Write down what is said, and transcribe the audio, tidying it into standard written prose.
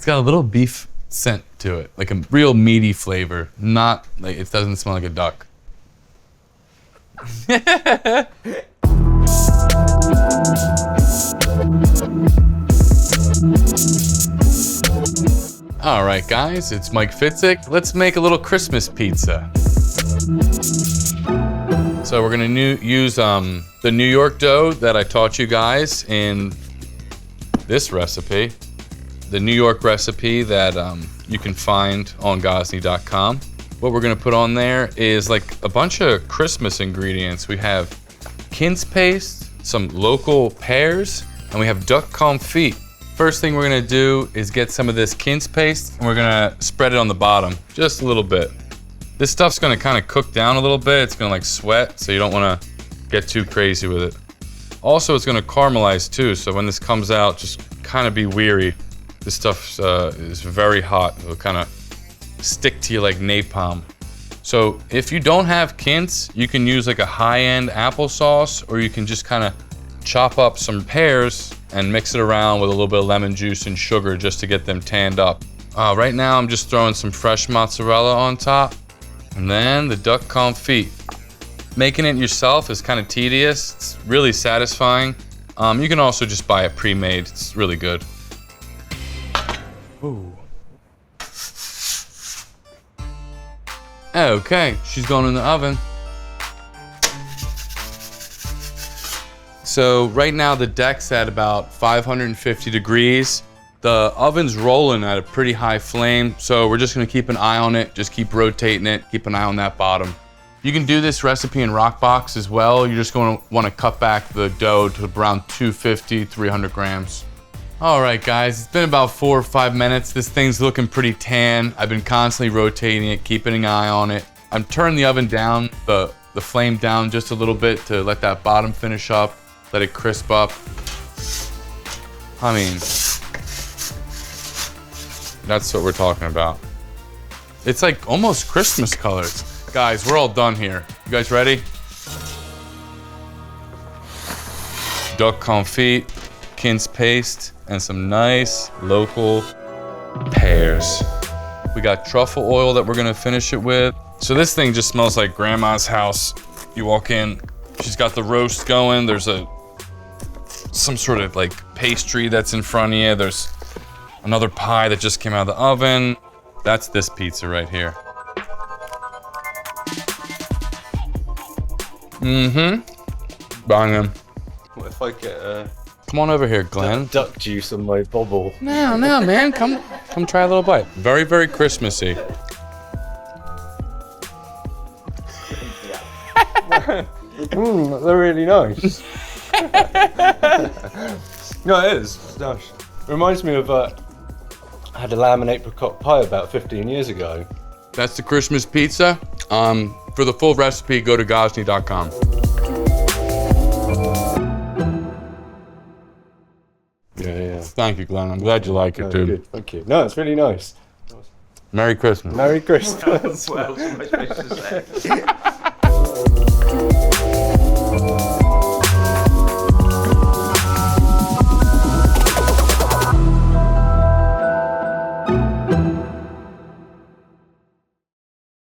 got a little beef scent to it, like a real meaty flavor. Not like it doesn't smell like a duck. All right, guys, it's Mike Fitzick. Let's make a little Christmas pizza. So we're gonna use the New York dough that I taught you guys in this recipe. The New York recipe that you can find on Gozney.com. What we're gonna put on there is like a bunch of Christmas ingredients. We have quince paste, some local pears, and we have duck confit. First thing we're gonna do is get some of this quince paste and we're gonna spread it on the bottom, just a little bit. This stuff's gonna kind of cook down a little bit. It's gonna like sweat, so you don't wanna get too crazy with it. Also, it's gonna caramelize too, so when this comes out, just kind of be weary. This stuff is very hot. It'll kind of stick to you like napalm. So if you don't have quince, you can use like a high-end applesauce, or you can just kind of chop up some pears and mix it around with a little bit of lemon juice and sugar just to get them tanned up. Right now, I'm just throwing some fresh mozzarella on top, and then the duck confit. Making it yourself is kind of tedious. It's really satisfying. You can also just buy it pre-made. It's really good. Ooh. Okay, she's going in the oven. So right now the deck's at about 550 degrees. The oven's rolling at a pretty high flame, so we're just gonna keep an eye on it, just keep rotating it, keep an eye on that bottom. You can do this recipe in rock box as well. You're just gonna wanna cut back the dough to around 250, 300 grams. All right, guys, it's been about 4 or 5 minutes. This thing's looking pretty tan. I've been constantly rotating it, keeping an eye on it. I'm turning the oven down, the flame down just a little bit to let that bottom finish up, let it crisp up. I mean, that's what we're talking about. It's like almost Christmas colors. Guys, we're all done here. You guys ready? Duck confit, quince paste, and some nice local pears. We got truffle oil that we're gonna finish it with. So this thing just smells like grandma's house. You walk in, she's got the roast going. There's some sort of like pastry that's in front of you. There's another pie that just came out of the oven. That's this pizza right here. Banging. What if I get Come on over here, Glenn. duck juice on my bobble? No, man. Come try a little bite. Very, very Christmassy. They're really nice. No, it is. It's nice. It reminds me of I had a lamb and apricot pie about 15 years ago. That's the Christmas pizza. For the full recipe, go to Gozney.com. Yeah. Thank you, Glenn. I'm glad you like it, dude. Good. Thank you. No, it's really nice. Merry Christmas. Merry Christmas. What else am I supposed to say?